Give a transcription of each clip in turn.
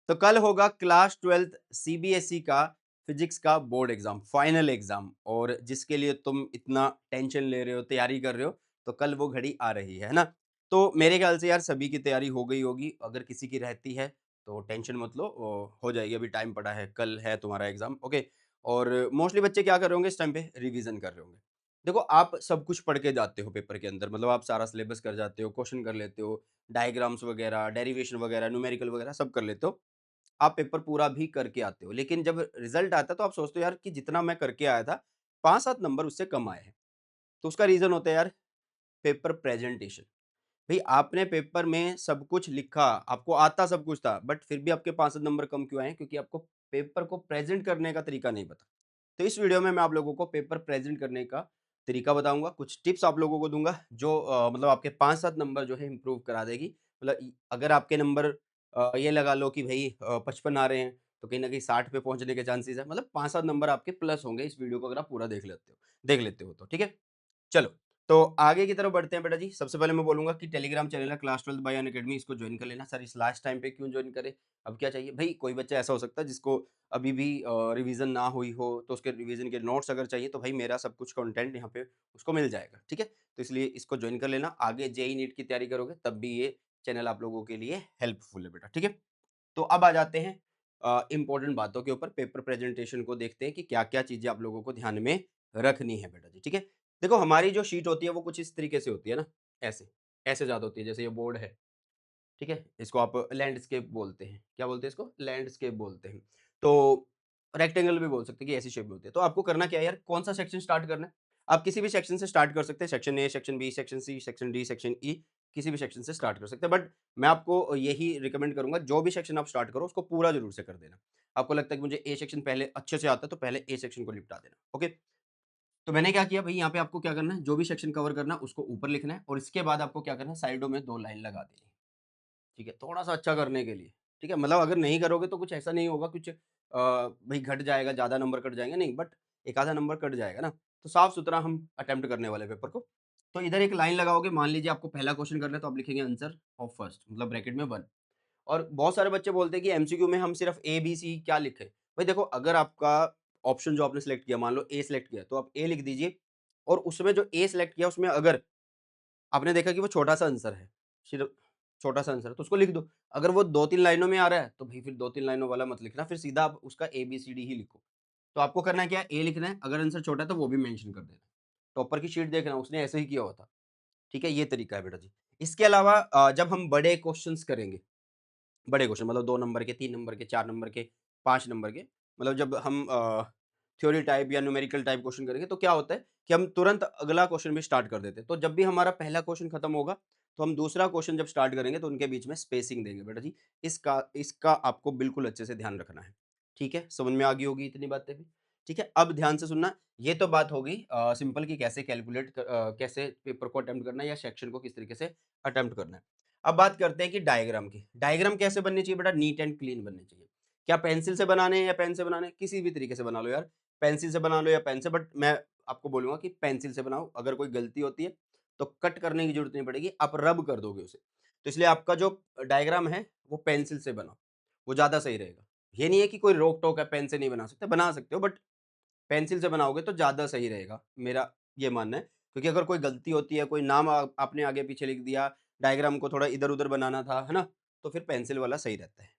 तो कल होगा क्लास 12th सीबीएसई का फिजिक्स का बोर्ड एग्जाम, फाइनल एग्जाम, और जिसके लिए तुम इतना टेंशन ले रहे हो, तैयारी कर रहे हो, तो कल वो घड़ी आ रही है ना? तो मेरे ख्याल से यार सभी की तैयारी हो गई होगी, अगर किसी की रहती है तो टेंशन मत लो, हो जाएगी, अभी टाइम पड़ा है, कल है तुम्हारा एग्जाम, ओके। और मोस्टली बच्चे क्या कर रहे होंगे इस टाइम पे? रिवीजन कर रहे होंगे। देखो, आप सब कुछ पढ़ के जाते हो पेपर के अंदर, मतलब आप सारा सिलेबस कर जाते हो, क्वेश्चन कर लेते हो, डायग्राम्स वगैरह, डेरिवेशन वगैरह, न्यूमेरिकल वगैरह सब कर लेते हो। आप पेपर पूरा भी करके आते हो, लेकिन जब रिजल्ट आता है तो आप सोचते हो यार कि जितना मैं करके आया था, 5-7 नंबर उससे कम आए हैं। तो उसका रीज़न होता है यार पेपर प्रेज़ेंटेशन। भई आपने पेपर में सब कुछ लिखा, आपको आता सब कुछ था, बट फिर भी आपके 5-7 नंबर कम क्यों आए हैं? क्योंकि आपको पेपर को प्रेज़ेंट करने का तरीका नहीं पता। तो इस वीडियो में मैं आप लोगों को पेपर प्रेज़ेंट करने का तरीका बताऊँगा, कुछ टिप्स आप लोगों को दूँगा जो मतलब आपके 5-7 नंबर जो है इम्प्रूव करा देगी। मतलब अगर आपके नंबर ये लगा लो कि भई 55 आ रहे हैं, तो कहीं न कहीं 60 पे पहुँचने के चांसेज़ है। मतलब 5-7 नंबर आपके प्लस होंगे इस वीडियो को अगर आप पूरा देख लेते हो तो, ठीक है? चलो, तो आगे की तरफ बढ़ते हैं बेटा जी। सबसे पहले मैं बोलूँगा कि टेलीग्राम चैनल है क्लास 12 बाय अनअकैडमी, इसको जॉइन कर लेना। सर इस लास्ट टाइम पे क्यों जॉइन करें? अब क्या चाहिए? भई कोई बच्चा ऐसा हो सकता है जिसको अभी भी रिवीज़न ना हुई हो, तो उसके रिवीज़न के नोट्स अगर चाहिए तो भाई मेरा सब कुछ कंटेंट यहाँ पे उसको मिल जाएगा, ठीक है? तो इसलिए इसको जॉइन कर लेना। आगे जेईई नीट की तैयारी करोगे तब भी ये चैनल आप लोगों के लिए हेल्पफुल है बेटा, ठीक है? तो अब आ जाते हैं इम्पोर्टेंट बातों के ऊपर, पेपर प्रेज़ेंटेशन को देखते हैं कि क्या-क्या चीज़ें आप लोगों को ध्यान में रखनी है बेटा जी, ठीक है? देखो, हमारी जो शीट होती है वो कुछ इस तरीके से होती है ना, ऐसे, ऐसे ज़्यादा होती है, जैसे ये बोर्ड है, ठीक है? इसको आप लैंडस्केप बोलते हैं। क्या बोलते हैं इसको? लैंडस्केप बोलते हैं। तो रेक्टेंगल भी बोल सकते हैं कि ऐसी शेप में होती है। तो आपको करना क्या है यार, कौन-सा सेक्शन स्टार्ट करना है? आप किसी भी सेक्शन से स्टार्ट कर सकते हैं, section A, section B, section C, section D, section E, किसी भी सेक्शन से स्टार्ट कर सकते हैं। बट मैं आपको यही रिकमेंड करूँगा, जो भी सेक्शन आप स्टार्ट करो उसको पूरा ज़रूर से कर देना। आपको लगता है कि मुझे ए सेक्शन पहले अच्छे से आता है, तो पहले ए सेक्शन को निपटा देना, ओके? तो मैंने क्या किया भई, यहाँ पे आपको क्या करना है, जो भी सेक्शन कवर करना है उसको ऊपर लिखना है, और इसके बाद आपको क्या करना है, साइडों में 2 लाइन लगा देनी है, ठीक है? थोड़ा-सा अच्छा करने के लिए, ठीक है? मतलब अगर नहीं करोगे तो कुछ ऐसा नहीं होगा, कुछ भई घट जाएगा, ज़्यादा नंबर कट जाएँगे, नहीं, बट एक आधा नंबर कट जाएगा ना। तो साफ-सुथरा हम अटेम्प्ट करने वाले हैं पेपर को। तो इधर एक लाइन लगाओगे, मान लीजिए आपको पहला क्वेश्चन करना है तो आप लिखेंगे आंसर ऑफ फर्स्ट, मतलब ब्रैकेट में 1। और बहुत सारे बच्चे बोलते हैं कि एमसीक्यू में हम सिर्फ ए, बी, सी क्या लिखें? भाई देखो, अगर आपका ऑप्शन जो आपने सेलेक्ट किया, मान लो ए सेलेक्ट किया, तो आप ए लिख दीजिए, और उसमें जो ए सेलेक्ट किया उसमें अगर आपने देखा कि वो छोटा-सा आंसर है, सिर्फ छोटा-सा आंसर है, तो उसको लिख दो। अगर वो 2-3 लाइनों में आ रहा है, तो भई फिर 2-3 लाइनों वाला मत लिखना, फिर सीधा आप उसका ए-बी-सी-डी ही लिखो। तो आपको करना है क्या है, ए लिखना है, अगर आंसर छोटा है तो वो भी मेंशन कर देना। टॉपर की शीट देखना, उसने ऐसे ही किया हुआ था, ठीक है? ये तरीका है बेटा जी। इसके अलावा जब हम बड़े क्वेश्चन्स करेंगे, बड़े क्वेश्चन मतलब 2 नंबर के, 3 नंबर के, 4 नंबर के, 5 नंबर के, मतलब जब हम थ्योरी टाइप या न्यूमेरिकल टाइप क्वेश्चन करेंगे, तो क्या होता है कि हम तुरंत अगला क्वेश्चन भी स्टार्ट कर देते हैं। तो जब भी हमारा पहला क्वेश्चन खत्म होगा, तो हम दूसरा क्वेश्चन जब स्टार्ट करेंगे तो उनके बीच में स्पेसिंग देंगे बेटा जी। इसका इसका आपको बिल्कुल अच्छे से ध्यान रखना है। ठीक है? समझ में आ गई होगी इतनी बातें भी। ठीक है? अब ध्यान से सुनना, ये तो बात हो गई सिंपल कि कैसे कैसे पेपर को अटेम्प्ट करना है या सेक्शन को किस तरीके से अटेम्प्ट करना है। अब बात करते हैं कि डायग्राम की। डायग्राम कैसे बननी चाहिए बेटा? नीट एंड क्लीन बननी चाहिए। क्या पेंसिल से बनाने हैं या पेन से बनाने हैं? किसी भी तरीके से बना लो यार। पेंसिल से बना लो या पेन से, बट मैं आपको बोलूँगा कि पेंसिल से बनाओ। अगर कोई गलती होती है, तो कट करने की ज़रूरत नहीं पड़ेगी, आप रब कर दोगे उसे। तो इसलिए आपका जो डायग्राम है, वो पेंसिल से बनाओ, वो ज़्यादा सही रहेगा। ये नहीं है कि कोई रोक-टोक है, पेन से नहीं बना सकते हो, बट पेंसिल से बनाओगे तो ज़्यादा सही रहेगा, मेरा ये मानना है। क्योंकि अगर कोई गलती होती है, कोई नाम आपने आगे-पीछे लिख दिया, डायग्राम को थोड़ा इधर-उधर बनाना था, है ना? तो फिर पेंसिल वाला सही रहता है।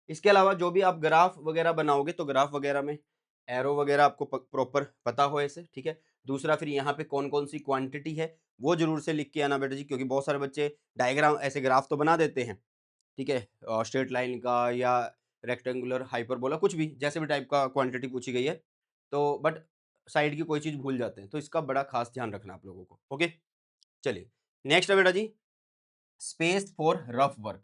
इसके अलावा जो भी आप ग्राफ वगैरह बनाओगे, तो ग्राफ वगैरह में एरो वगैरह आपको प्रॉपर पता हो ऐसे, ठीक है? दूसरा, फिर यहाँ पे कौन-कौन सी क्वांटिटी है, वो ज़रूर से लिख के आना बेटा जी, क्योंकि बहुत सारे बच्चे डायग्राम ऐसे ग्राफ तो बना देते हैं, ठीक है? स्ट्रेट लाइन का या रेक्टेंगुलर, हाइपरबोला, कुछ भी, जैसे भी टाइप का क्वांटिटी पूछी गई है, तो बट साइड की कोई चीज़ भूल जाते हैं, तो इसका बड़ा खास ध्यान रखना आप लोगों को, ओके? चलिए, नेक्स्ट है बेटा जी, स्पेस फॉर रफ वर्क।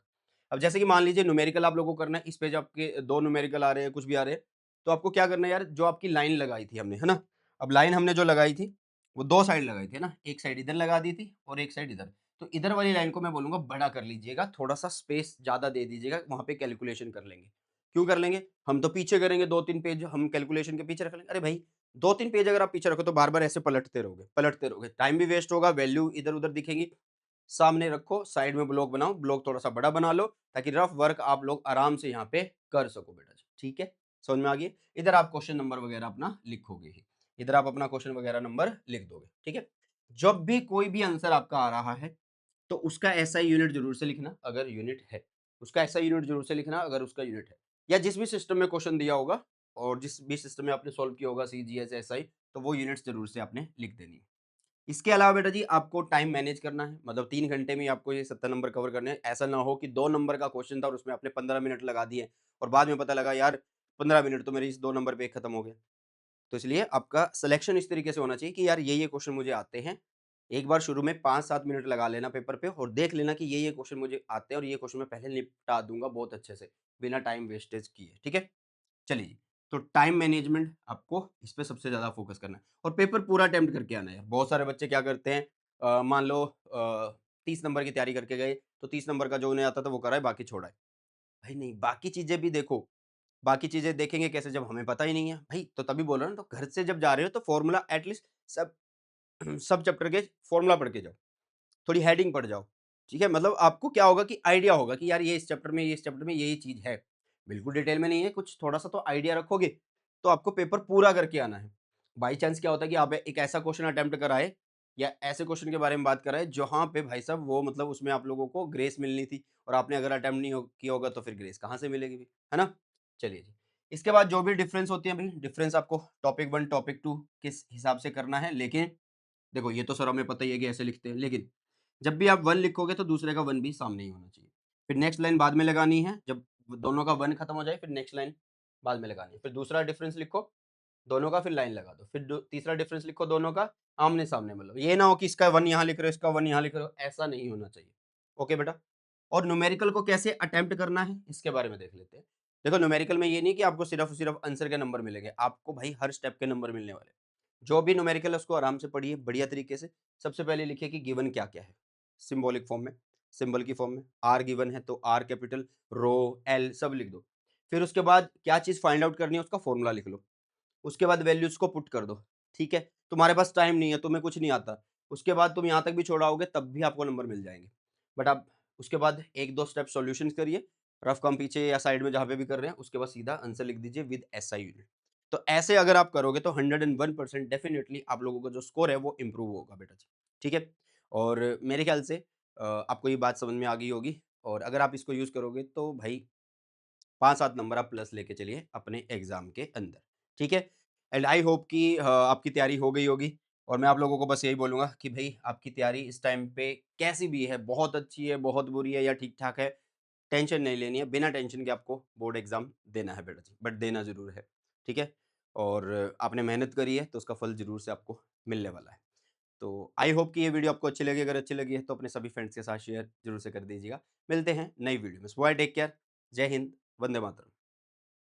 अब जैसे कि मान लीजिए न्यूमेरिकल आप लोगों को करना है, इस पेज आपके 2 न्यूमेरिकल आ रहे हैं, कुछ भी आ रहे हैं, तो आपको क्या करना है यार, जो आपकी लाइन लगाई थी हमने, है ना? अब लाइन हमने जो लगाई थी, वो 2 साइड लगाई थी, है ना? एक साइड इधर लगा दी थी और एक साइड इधर। तो इधर वाली लाइन को मैं बोलूँगा बड़ा कर लीजिएगा, थोड़ा-सा स्पेस ज़्यादा दे दीजिएगा, वहाँ पे कैलकुलेशन कर लेंगे। क्यों कर लेंगे? हम तो पीछे करेंगे, 2-3 पेज हम कैलकुलेशन के पीछे रख लेंगे। अरे भाई, 2-3 पेज अगर आप पीछे रखो तो बार-बार ऐसे पलटते रहोगे, टाइम भी वेस्ट होगा, वैल्यू इधर-उधर दिखेगी। सामने रखो, साइड में ब्लॉक बनाओ, ब्लॉक थोड़ा-सा बड़ा बना लो ताकि रफ वर्क आप लोग आराम से यहाँ पे कर सको बेटा जी, ठीक है? समझ में आ गई? इधर आप क्वेश्चन नंबर वगैरह अपना लिखोगे ही। इधर आप अपना क्वेश्चन वगैरह नंबर लिख दोगे, ठीक है? जब भी कोई भी आंसर आपका आ रहा है, तो उसका एसआई यूनिट ज़रूर से लिखना अगर यूनिट है। उसका एसआई यूनिट ज़रूर से लिखना अगर उसका यूनिट है। या जिस भी सिस्टम में क्वेश्चन दिया होगा और जिस भी सिस्टम में आपने सॉल्व किया होगा सीजीएस, एसआई, तो वो यूनिट्स ज़रूर से आपने लिख देनी है। इसके अलावा बेटा जी आपको टाइम मैनेज करना है, मतलब 3 घंटे में आपको ये 70 नंबर कवर करने हैं। ऐसा ना हो कि 2 नंबर का क्वेश्चन था और उसमें आपने 15 मिनट लगा दिए और बाद में पता लगा यार 15 मिनट तो मेरे इस 2 नंबर पे ही खत्म हो गया। तो इसलिए आपका सिलेक्शन इस तरीके से होना चाहिए कि यार ये क्वेश्चन मुझे आते हैं। एक बार शुरू में 5-7 मिनट लगा लेना पेपर पे और देख लेना कि ये क्वेश्चन मुझे आते हैं और ये क्वेश्चन मैं पहले निपटा दूँगा बहुत अच्छे से, बिना टाइम वेस्टेज किए, ठीक है? चलिए जी, तो टाइम मैनेजमेंट आपको इस पे सबसे ज़्यादा फ़ोकस करना है और पेपर पूरा अटेम्प्ट करके आना है। बहुत सारे बच्चे क्या करते हैं मान लो 30 नंबर की तैयारी करके गए, तो 30 नंबर का जो उन्हें आता था वो करा है, बाकी छोड़ा है। भाई नहीं, बाकी चीज़ें भी देखो, बाकी चीज़ें देखेंगे कैसे जब हमें पता ही नहीं है। भाई तो तभी बोल रहा हूँ ना, तो घर से जब जा रहे हो तो फ़ॉर्मूला एटलीस्ट सब सब चैप्टर के फ़ॉर्मूला पढ़ के जाओ। थोड़ी हेडिंग पढ़ जाओ, ठीक है? मतलब आपको क्या होगा कि आइडिया होगा कि यार ये इस चैप्टर में, ये इस चैप्टर में ये चीज़ है। बिल्कुल डिटेल में नहीं है, कुछ थोड़ा-सा तो आइडिया रखोगे, तो आपको पेपर पूरा करके आना है। बाई चांस क्या होता है कि आप एक ऐसा क्वेश्चन अटेम्प्ट कराए या ऐसे क्वेश्चन के बारे में बात कराए, जहाँ पे भाई साहब वो मतलब उसमें आप लोगों को ग्रेस मिलनी थी और आपने अगर अटेम्प्ट नहीं किया होगा तो फिर ग्रेस कहाँ से मिलेगी भी, है ना? चलिए जी। इसके बाद जो भी डिफरेंस होती है भई, डिफरेंस आपको टॉपिक 1, टॉपिक 2 किस हिसाब से करना है, लेकिन देखो ये तो सर हमें पता ही है कि ऐसे लिखते हैं, लेकिन जब भी आप 1 लिखोगे तो दूसरे का 1 भी सामने ही होना चाहिए। फिर नेक्स्ट लाइन बाद में लगानी है, जब दोनों का 1 खत्म हो जाए फिर नेक्स्ट लाइन बाद में लगानी है। फिर दूसरा डिफरेंस लिखो, दोनों का फिर लाइन लगा दो। फिर दो तीसरा डिफरेंस लिखो दोनों का आमने-सामने, मतलब ये ना हो कि इसका 1 यहाँ लिख रहे हो, इसका 1 यहाँ लिख रहे हो, ऐसा नहीं होना चाहिए। ओके बेटा? और न्यूमेरिकल को कैसे अटेम्प्ट करना है, इसके बारे में देख लेते हैं। देखो न्यूमेरिकल में ये नहीं कि आपको सिर्फ़ और सिर्फ़ आंसर के नंबर मिलेंगे, आपको भाई हर स्टेप के नंबर मिलने वाले हैं। जो भी न्यूमेरिकल है उसको आराम से पढ़िए बढ़िया तरीके से। सबसे पहले लिखिए कि गिवन क्या-क्या है, सिंबॉलिक फॉर्म में, सिंबल की फॉर्म में। आर गिवन है तो आर कैपिटल, रो, एल सब लिख दो। फिर उसके बाद क्या चीज़ फाइंड आउट करनी है उसका फ़ॉर्मूला लिख लो। उसके बाद वैल्यूज़ को पुट कर दो, ठीक है? तुम्हारे पास टाइम नहीं है, तुम्हें कुछ नहीं आता, उसके बाद तुम यहाँ तक भी छोड़ाओगे तब भी आपको नंबर मिल जाएँगे। बट आप उसके बाद 1-2 स्टेप सॉल्यूशंस करिए, रफ कम पीछे या साइड में जहाँ पे भी कर रहे हैं, उसके बाद सीधा आंसर लिख दीजिए विद एसआई यूनिट। तो ऐसे अगर आप करोगे तो 101% डेफिनिटली आप लोगों का जो स्कोर है वो इम्प्रूव होगा बेटा जी, ठीक है? और मेरे ख्याल से आपको ये बात समझ में आ गई होगी और अगर आप इसको यूज़ करोगे तो भाई 5-7 नंबर आप प्लस लेके चलिए अपने एग्ज़ाम के अंदर, ठीक है? एंड आई होप कि आपकी तैयारी हो गई होगी और मैं आप लोगों को बस यही बोलूँगा कि भई आपकी तैयारी इस टाइम पे कैसी भी है, बहुत अच्छी है, बहुत बुरी है या ठीक-ठाक है, टेंशन नहीं लेनी है, बिना टेंशन के आपको बोर्ड एग्ज़ाम देना है बेटा जी, बट देना ज़रूर है, ठीक है? और आपने मेहनत करी है तो उसका फल ज़रूर से आपको मिलने वाला है। तो आई होप कि ये वीडियो आपको अच्छी लगी, अगर अच्छी लगी है तो अपने सभी फ्रेंड्स के साथ शेयर ज़रूर से कर दीजिएगा। मिलते हैं नई वीडियो में। सो बाय, टेक केयर, जय हिंद, वंदे मातरम।